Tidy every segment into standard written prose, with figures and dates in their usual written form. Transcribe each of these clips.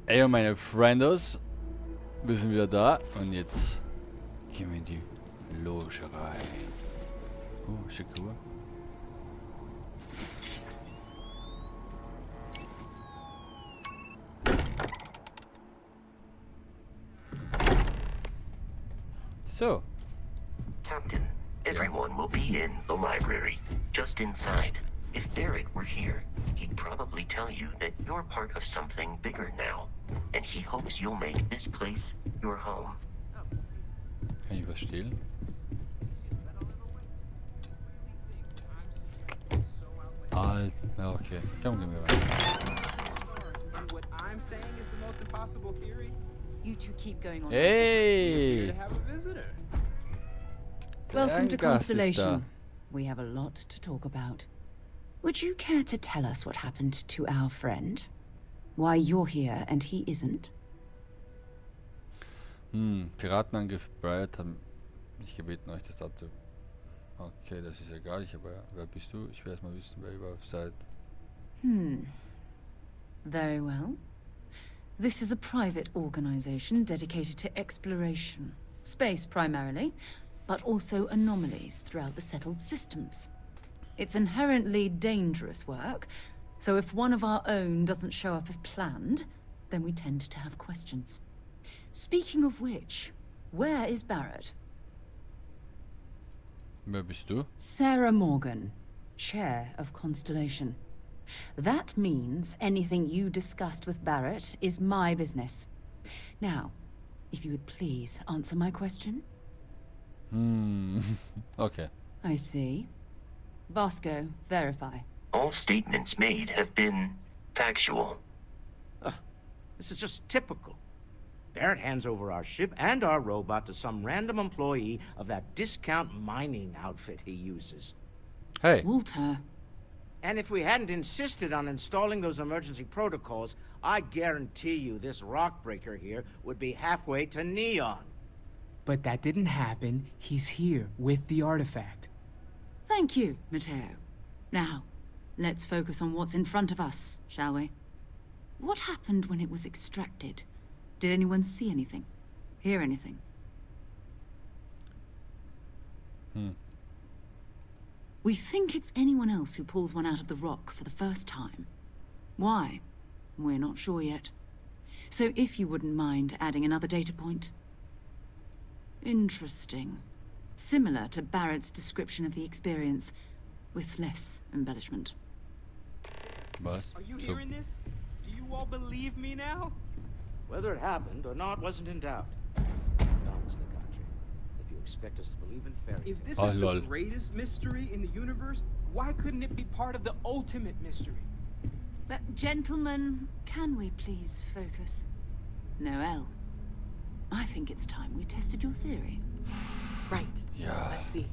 Ey, und meine Freundes, wir sind wieder da und jetzt gehen wir in die Loge rein. Oh, schicke Uhr. So. Captain, everyone will be in the library, just inside. If Barrett were here, he'd probably tell you that you're part of something bigger now, and he hopes you'll make this place your home. Kann ich was stehlen? Alt. Ja, okay. Komm, gehen wir rein. What I'm saying is the most impossible theory. You two keep going on. Hey! To have a visitor. Welcome to Der Gast ist da. Constellation. We have a lot to talk about. Would you care to tell us what happened to our friend? Why you're here and he isn't? Piratenangriff Bright haben mich gebeten, euch das dazu. Okay, das ist egal. Ich aber, wer bist du? Ich will erst mal wissen, wer überhaupt seid. Very well. This is a private organization dedicated to exploration. Space primarily, but also anomalies throughout the settled systems. It's inherently dangerous work, so if one of our own doesn't show up as planned, then we tend to have questions. Speaking of which, where is Barrett? Wer bist du? Sarah Morgan, Chair of Constellation. That means anything you discussed with Barrett is my business. Now, if you would please answer my question. Okay. I see. Vasco, verify. All statements made have been factual. This is just typical. Barrett hands over our ship and our robot to some random employee of that discount mining outfit he uses. Hey. Walter. And if we hadn't insisted on installing those emergency protocols, I guarantee you this rock breaker here would be halfway to Neon. But that didn't happen. He's here with the artifact. Thank you, Matteo. Now, let's focus on what's in front of us, shall we? What happened when it was extracted? Did anyone see anything? Hear anything? We think it's anyone else who pulls one out of the rock for the first time. Why? We're not sure yet. So if you wouldn't mind adding another data point. Interesting. Similar to Barrett's description of the experience, with less embellishment. Was? Are you So, hearing this? Do you all believe me now? Whether it happened or not wasn't in doubt. Dumps the country. If you expect us to believe in fairy If this tales. is lol. the greatest mystery in the universe, why couldn't it be part of the ultimate mystery? But gentlemen, can we please focus? Noel, I think it's time we tested your theory. Right. ja. Let's see.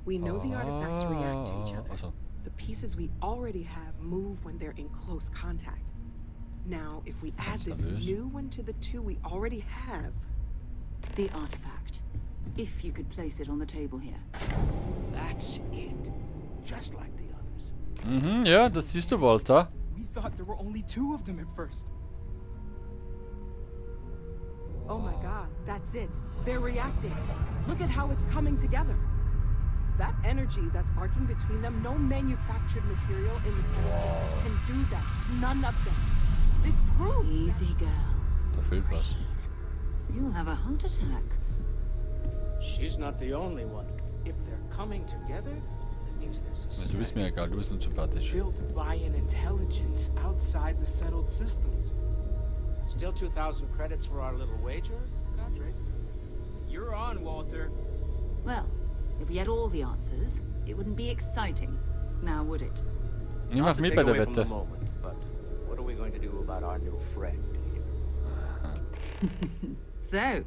We know the artifacts react to each other. Also. The pieces we already have move when they're in close contact. Now, if we add this nervös. new one to the two we already have, The artifact. If you could place it on the table here. That's it. Just like the others. Ja, das siehst du, Walter. We thought there were only two of them at first. oh my god, that's it. They're reacting. Look at how it's coming together. That energy that's arcing between them, no manufactured material in the solar systems can do that. None of them. This proves Easy, girl. Da fehlt was. You'll have a heart attack. She's not the only one. If they're coming together, that means there's a Du bist mir egal, du bist unsympathisch. Built by an intelligence outside the settled systems. Still 2,000 credits for our little wager, Godric? You're on, Walter. Well, if we had all the answers, it wouldn't be exciting. Now, would it? Ich Not mach to mit take bei der away from the Wette. moment, but what are we going to do about our new friend here? So,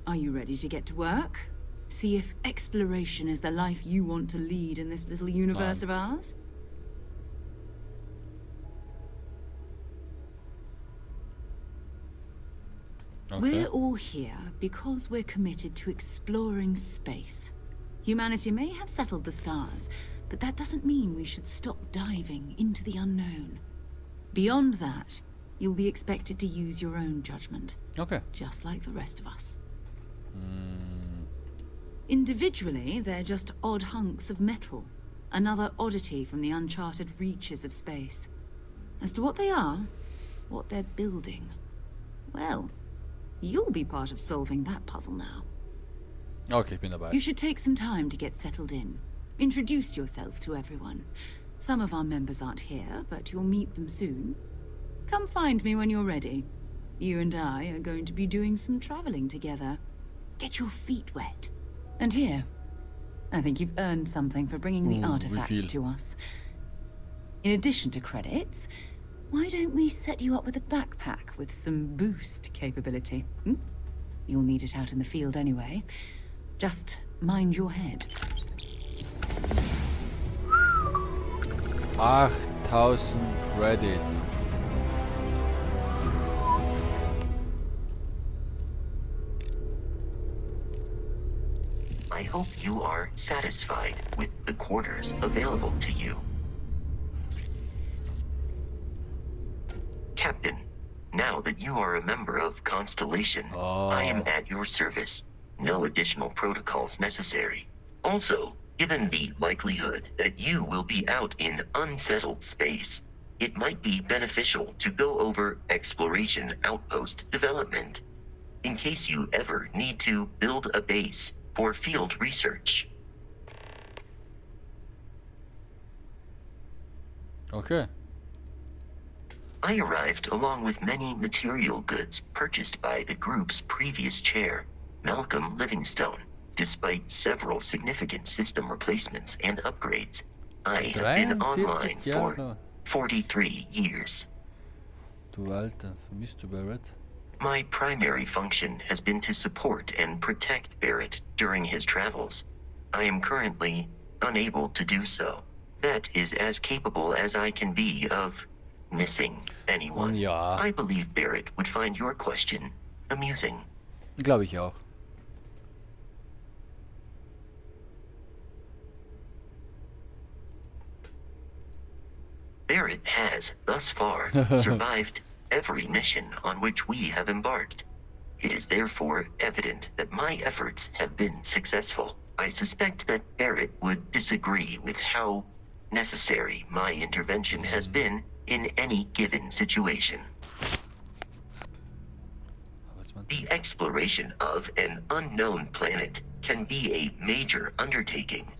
are you ready to get to work? See if exploration is the life you want to lead in this little universe of ours? Okay. We're all here because we're committed to exploring space. Humanity may have settled the stars, but that doesn't mean we should stop diving into the unknown. Beyond that, You'll be expected to use your own judgment, Okay. just like the rest of us. Individually, they're just odd hunks of metal, another oddity from the uncharted reaches of space. As to what they are, what they're building, well, you'll be part of solving that puzzle now. Okay, ich bin dabei. You should take some time to get settled in. Introduce yourself to everyone. Some of our members aren't here, but you'll meet them soon. Come find me when you're ready. You and I are going to be doing some traveling together. Get your feet wet. And here, I think you've earned something for bringing the artifacts refill. to us. In addition to credits, why don't we set you up with a backpack with some boost capability? You'll need it out in the field anyway. Just mind your head. 8000 Credits. I hope you are satisfied with the quarters available to you. Captain, now that you are a member of Constellation, I am at your service. No additional protocols necessary. Also, given the likelihood that you will be out in unsettled space, it might be beneficial to go over exploration outpost development, in case you ever need to build a base for field research. Okay. I arrived along with many material goods purchased by the group's previous chair, Malcolm Livingstone. Despite several significant system replacements and upgrades, I have been 43 online for Jahre. 43 years. Du Alter, vermisst du Barrett? My primary function has been to support and protect Barrett during his travels. I am currently unable to do so. That is as capable as I can be of missing anyone. Ja. I believe Barrett would find your question amusing. Glaube ich auch. Barrett has, thus far, survived every mission on which we have embarked. It is therefore evident that my efforts have been successful. I suspect that Barrett would disagree with how necessary my intervention has been in any given situation. The exploration of an unknown planet can be a major undertaking.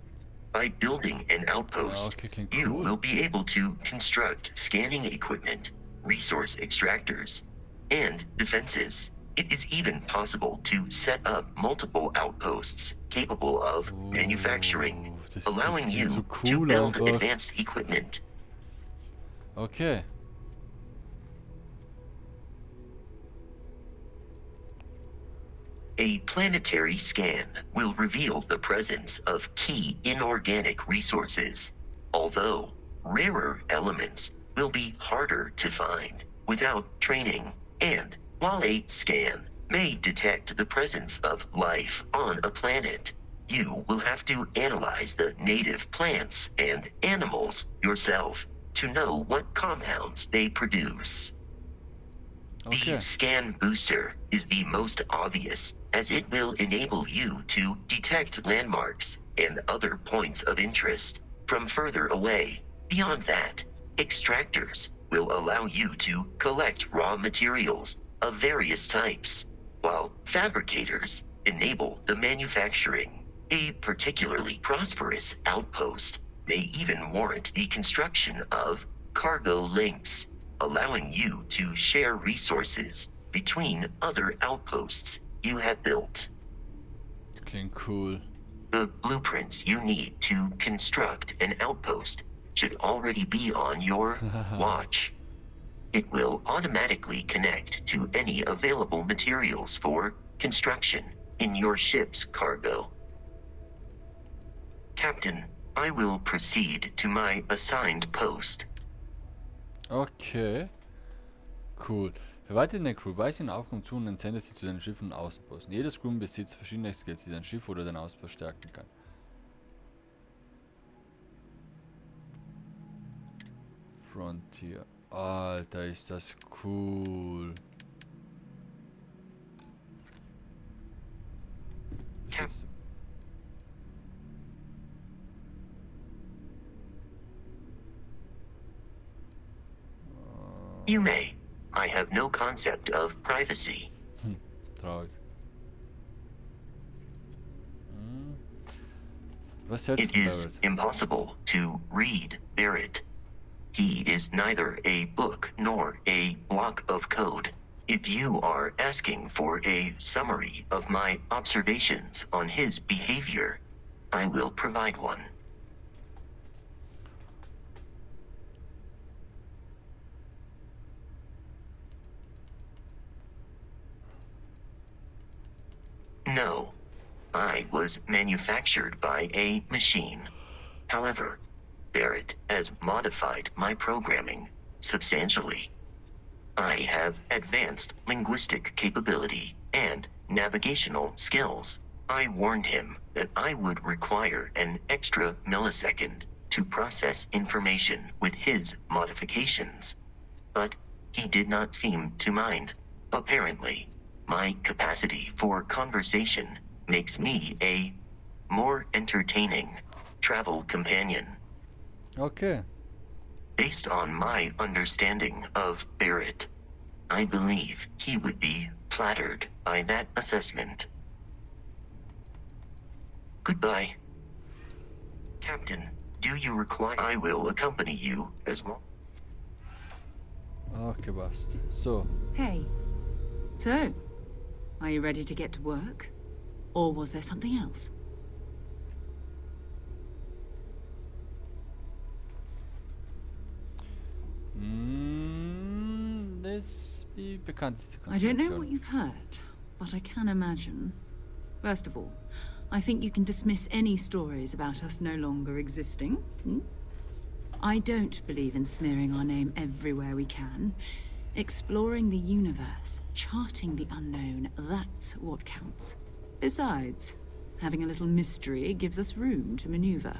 By building an outpost, you will be able to construct scanning equipment, resource extractors, and defenses. It is even possible to set up multiple outposts capable of manufacturing, allowing you so to cool build einfach. advanced equipment. Okay. A planetary scan will reveal the presence of key inorganic resources, although rarer elements will be harder to find without training. And while a scan may detect the presence of life on a planet, you will have to analyze the native plants and animals yourself to know what compounds they produce. Okay. The scan booster is the most obvious, as it will enable you to detect landmarks and other points of interest from further away. Beyond that, extractors will allow you to collect raw materials of various types, while fabricators enable the manufacturing. A particularly prosperous outpost may even warrant the construction of cargo links, allowing you to share resources between other outposts you have built. Klingt cool. The blueprints you need to construct an outpost should already be on your watch. It will automatically connect to any available materials for construction in your ship's cargo. Captain, I will proceed to my assigned post. Okay. Cool. Verwaltet eine Crew, weist ihnen Aufgaben zu und entsendet sie zu den Schiffen und Außenposten. Jedes Crew besitzt verschiedene Skills, die dein Schiff oder dein Auspost stärken kann. Frontier. Alter, ist das cool. Bis Cap- jetzt- You may. I have no concept of privacy. Traurig. Hm. Was hältst It du, is Barrett? impossible to read Barrett. He is neither a book nor a block of code. If you are asking for a summary of my observations on his behavior, I will provide one. No. I was manufactured by a machine. However, Barrett has modified my programming substantially. I have advanced linguistic capability and navigational skills. I warned him that I would require an extra millisecond to process information with his modifications. But he did not seem to mind. Apparently, my capacity for conversation makes me a more entertaining travel companion. Okay. Based on my understanding of Barrett, I believe he would be flattered by that assessment. Goodbye. Captain, do you require... I will accompany you as long... Okay, passt. So. Hey. So, are you ready to get to work? Or was there something else? Das ist die bekannteste I don't know Konstellation. what you've heard, but I can imagine. First of all, I think you can dismiss any stories about us no longer existing. I don't believe in smearing our name everywhere we can. Exploring the universe, charting the unknown, that's what counts. Besides, having a little mystery gives us room to maneuver.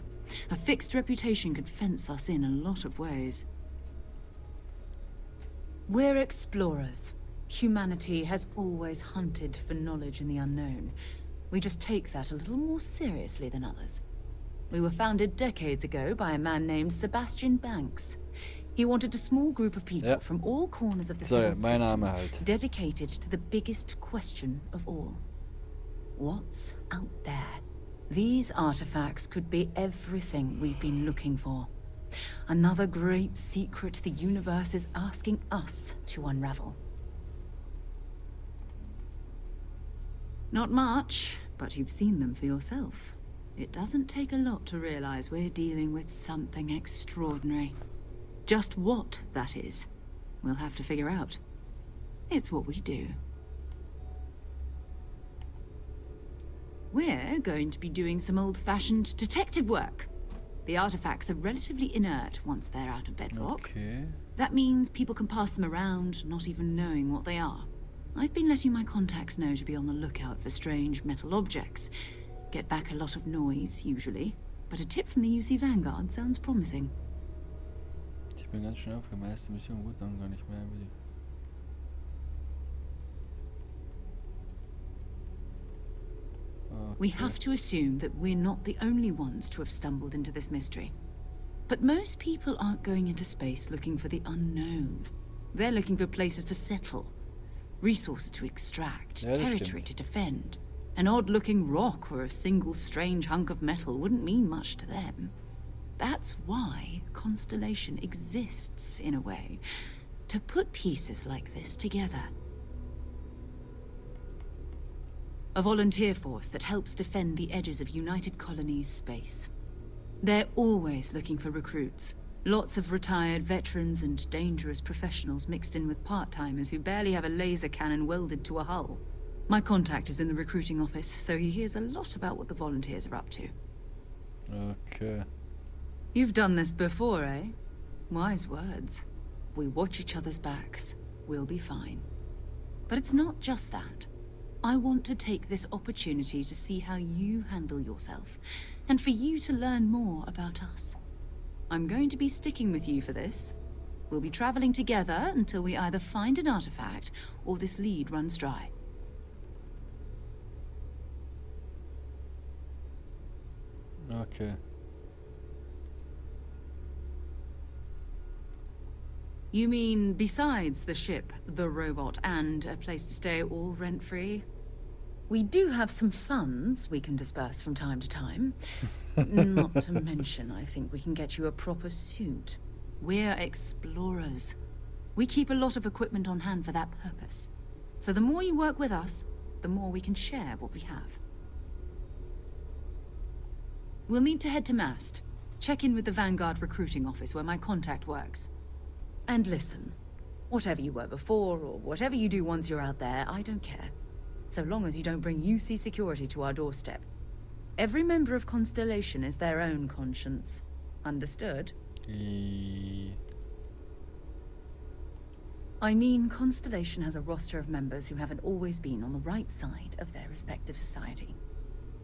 A fixed reputation could fence us in a lot of ways. We're explorers. Humanity has always hunted for knowledge in the unknown. We just take that a little more seriously than others. We were founded decades ago by a man named Sebastian Banks. He wanted a small group of people Ja. from all corners of the So, settled mein Name systems halt. dedicated to the biggest question of all. What's out there? These artifacts could be everything we've been looking for. Another great secret the universe is asking us to unravel. Not much, but you've seen them for yourself. It doesn't take a lot to realize we're dealing with something extraordinary. Just what that is, we'll have to figure out. It's what we do. We're going to be doing some old-fashioned detective work. The artifacts are relatively inert once they're out of bedrock. Okay. That means people can pass them around, not even knowing what they are. I've been letting my contacts know to be on the lookout for strange metal objects. Get back a lot of noise, usually. But a tip from the UC Vanguard sounds promising. Ich bin ganz schnell aufgehört. Meine erste Mission, gut, dann gar nicht mehr. We have to assume that we're not the only ones to have stumbled into this mystery. But most people aren't going into space looking for the unknown. They're looking for places to settle, resources to extract, Ja, das territory stimmt. to defend. An odd-looking rock or a single strange hunk of metal wouldn't mean much to them. That's why Constellation exists, in a way, to put pieces like this together. A volunteer force that helps defend the edges of United Colonies space. They're always looking for recruits. Lots of retired veterans and dangerous professionals mixed in with part-timers who barely have a laser cannon welded to a hull. My contact is in the recruiting office, so he hears a lot about what the volunteers are up to. Okay. You've done this before, eh? Wise words. We watch each other's backs. We'll be fine. But it's not just that. I want to take this opportunity to see how you handle yourself, and for you to learn more about us. I'm going to be sticking with you for this. We'll be traveling together until we either find an artifact or this lead runs dry. Okay. You mean besides the ship, the robot, and a place to stay all rent-free? We do have some funds we can disperse from time to time. Not to mention, I think we can get you a proper suit. We're explorers. We keep a lot of equipment on hand for that purpose. So the more you work with us, the more we can share what we have. We'll need to head to Mast. Check in with the Vanguard recruiting office where my contact works. And listen, whatever you were before, or whatever you do once you're out there, I don't care. So long as you don't bring UC security to our doorstep. Every member of Constellation is their own conscience. Understood? I mean, Constellation has a roster of members who haven't always been on the right side of their respective society.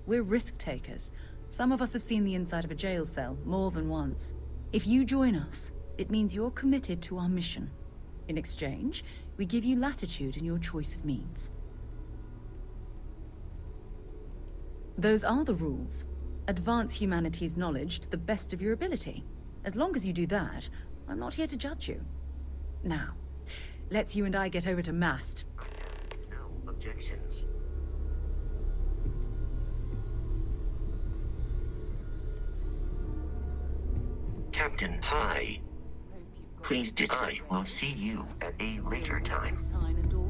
We're risk takers. Some of us have seen the inside of a jail cell more than once. If you join us, it means you're committed to our mission. In exchange, we give you latitude in your choice of means. Those are the rules. Advance humanity's knowledge to the best of your ability. As long as you do that, I'm not here to judge you. Now, let's you and I get over to Mast. No objections. Captain, hi. Please I will see you at a later time.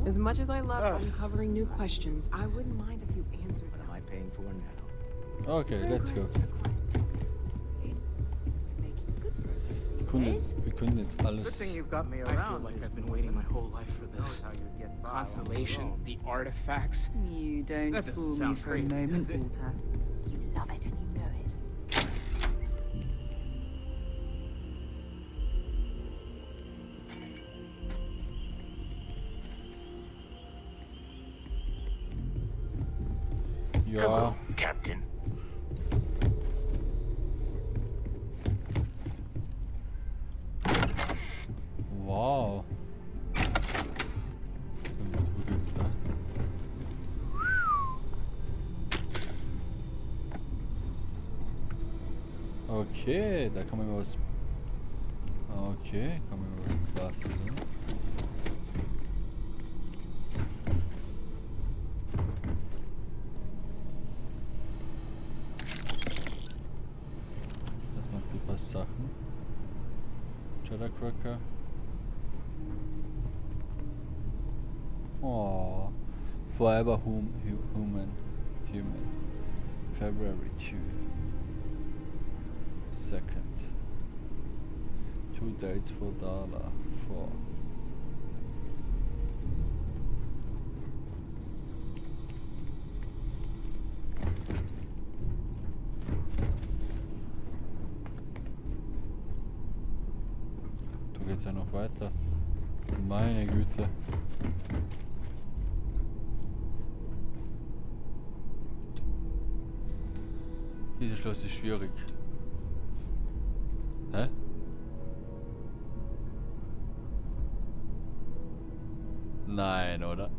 As much as I love uncovering new questions, I wouldn't mind a few answers. What am I paying for now? Okay, let's go. Wir können jetzt Good alles. thing you've got me I feel around. like I've been waiting my whole life for this. How you get by on Constellation, your the artifacts. You don't That doesn't fool me sound for a crazy, moment, does it? Walter. You love it and you know it. Ja, Hello, Captain. wow. Wo geht's da? Okay, da kann man mal was. Okay, kann man mal was basteln. Das macht ein paar Sachen. Cheddar Cracker. Oh, forever human. February 2. Second. 2 dates for dollar. 4. Da geht's ja noch weiter. Meine Güte. Dieses Schloss ist schwierig. Hä? Nein, oder?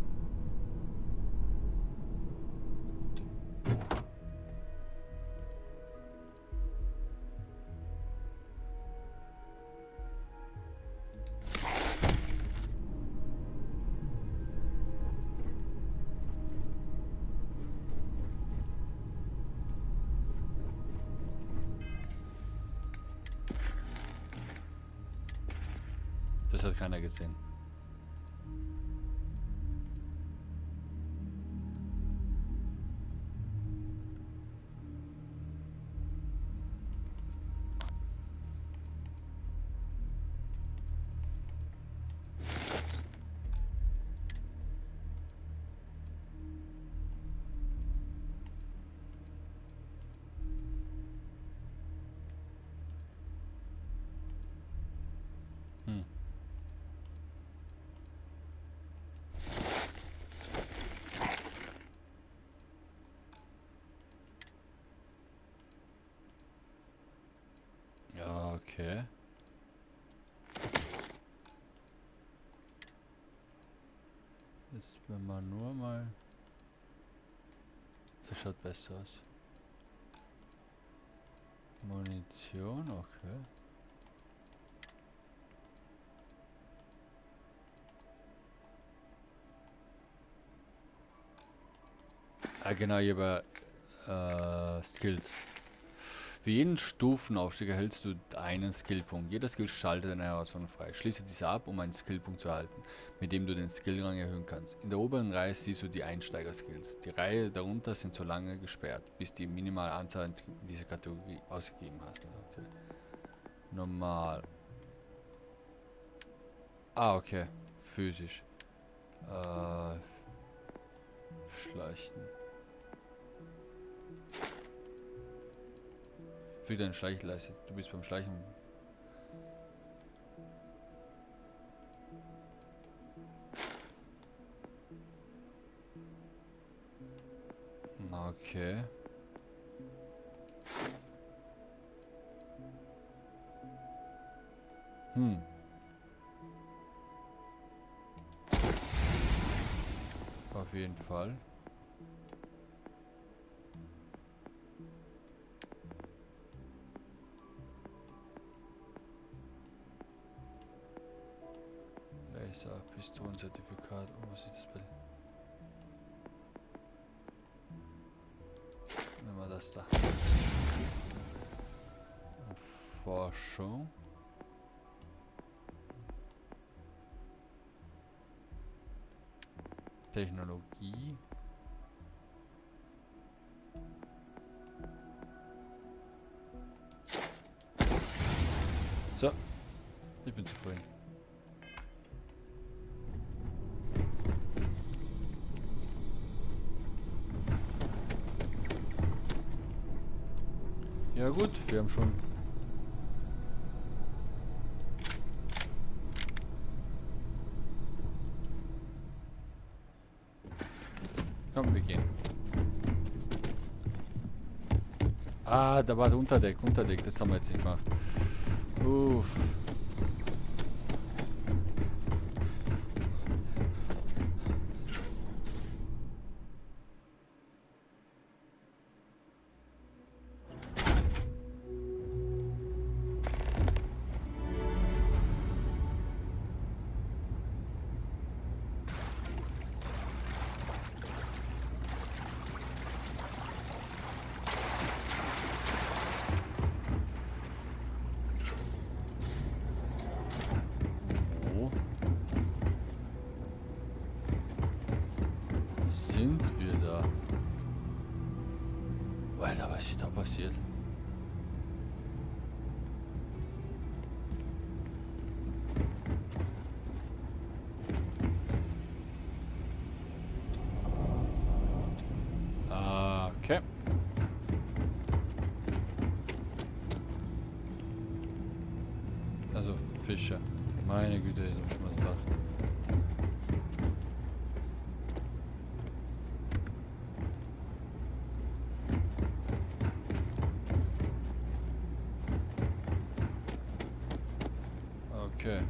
Das hat keiner gesehen. Ja, okay. Wenn man nur mal... Das schaut besser aus. Munition, okay. Ah genau, hier bei Skills. Für jeden Stufenaufstieg erhältst du einen Skillpunkt. Jeder Skill schaltet eine Herausforderung frei. Schließe diese ab, um einen Skillpunkt zu erhalten, mit dem du den Skillrang erhöhen kannst. In der oberen Reihe siehst du die Einsteiger-Skills. Die Reihe darunter sind so lange gesperrt, bis die minimale Anzahl in dieser Kategorie ausgegeben hast. Okay. Normal. Ah, okay. Physisch. Schleichen. Füge deine Schleichleiste. Du bist beim Schleichen. Okay. Auf jeden Fall. Laser, Pistolenzertifikat. Oh, was ist das bei dir? Nehmen wir das da. Forschung. Technologie. So, ich bin zufrieden. Ja gut, wir haben schon... Komm, wir gehen. Ah, da war der Unterdeck, das haben wir jetzt nicht gemacht. Uff. Sind wir da? Alter, was ist da passiert? Okay. Also, Fische. Meine Güte, ich hab schon mal gedacht. Okay.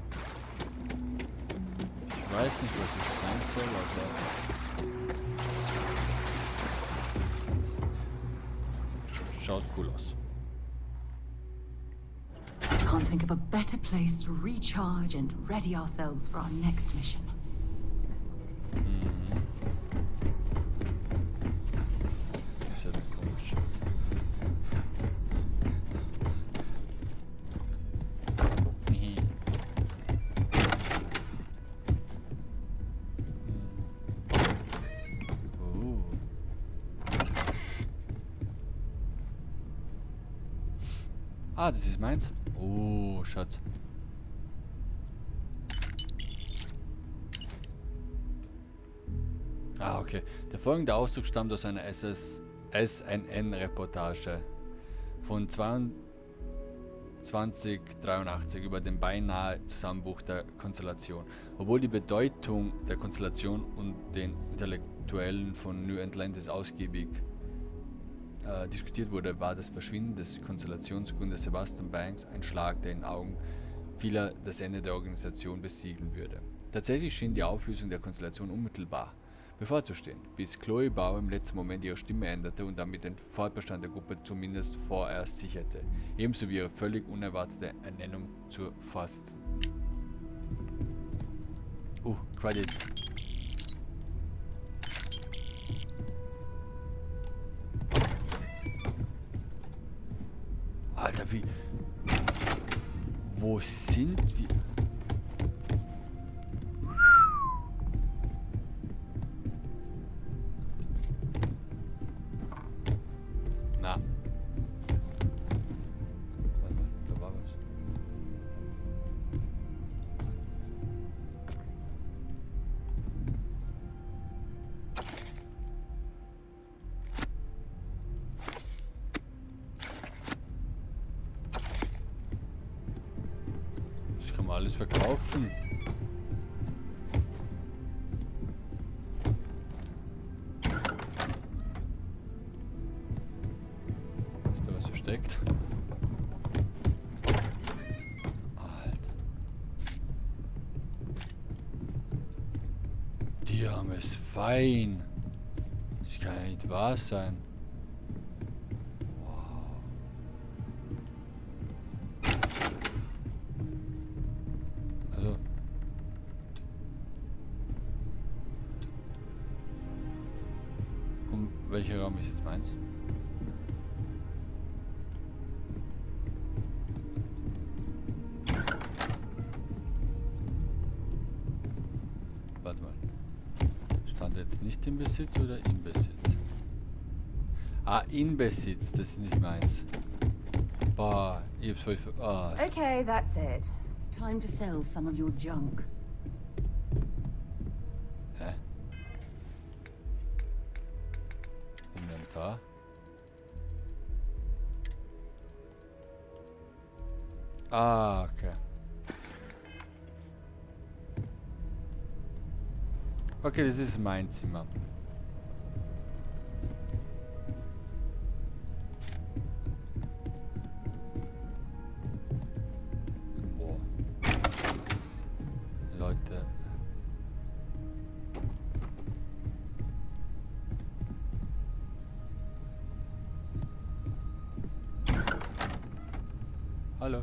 Ich weiß nicht, was ich sein soll, aber... Schaut cool aus. Can't think of a better place to recharge and ready ourselves for our next mission. Das ist ja komisch. Ah, das ist meins. Oh, Schatz. Ah, okay. Der folgende Ausdruck stammt aus einer SNN-Reportage von 2083 über den beinahe Zusammenbruch der Konstellation. Obwohl die Bedeutung der Konstellation und den Intellektuellen von New Atlantis ausgiebig diskutiert wurde, war das Verschwinden des Konstellationsgründers Sebastian Banks ein Schlag, der in Augen vieler das Ende der Organisation besiegeln würde. Tatsächlich schien die Auflösung der Konstellation unmittelbar. bevorzustehen, bis Chloe Bauer im letzten Moment ihre Stimme änderte und damit den Fortbestand der Gruppe zumindest vorerst sicherte, ebenso wie ihre völlig unerwartete Ernennung zur Vorsitzenden. Credits. Alter, wie... Wo sind wir? Na. Warte mal, da war was. Das kann man alles verkaufen. Ist da was versteckt? Alter. Die haben es fein. Das kann ja nicht wahr sein. Also. Und welcher Raum ist jetzt meins? Warte mal. Stand jetzt nicht im Besitz oder im Besitz? Ah, in Besitz. Das ist nicht meins. Boah, ich hab's voll Okay, that's it. Time to sell some of your junk. Hä? Inventar. Ah, okay. Okay, das ist mein Zimmer. Boah. Leute. Hallo.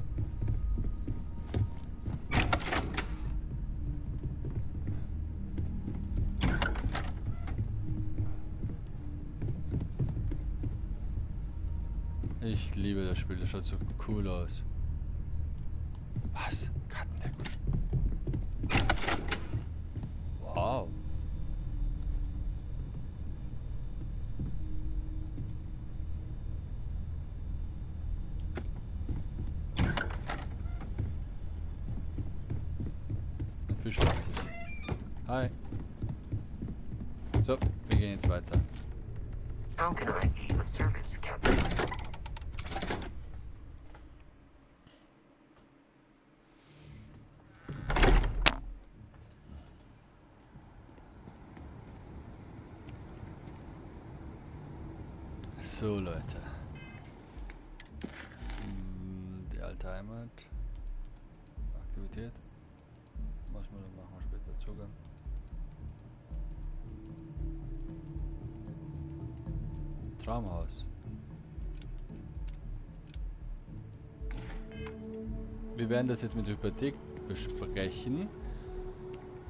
Ich liebe das Spiel, das schaut so cool aus. Was? Kartendeck. Wow. Ein Fisch lasse ich. Hi. So, wir gehen jetzt weiter. How can I be of service, Captain? So, Leute. Die alte Heimat. Aktivität. Was wir dann machen, später Zugang. Traumhaus. Wir werden das jetzt mit der Hypothek besprechen.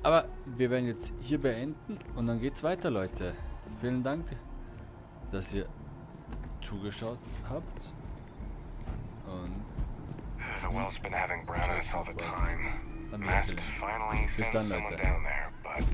Aber wir werden jetzt hier beenden und dann geht's weiter, Leute. Vielen Dank, dass ihr zugeschaut habt. Und The well's been having brownouts all the time. dann Mast finally bis sent dann, someone Leute. down there, but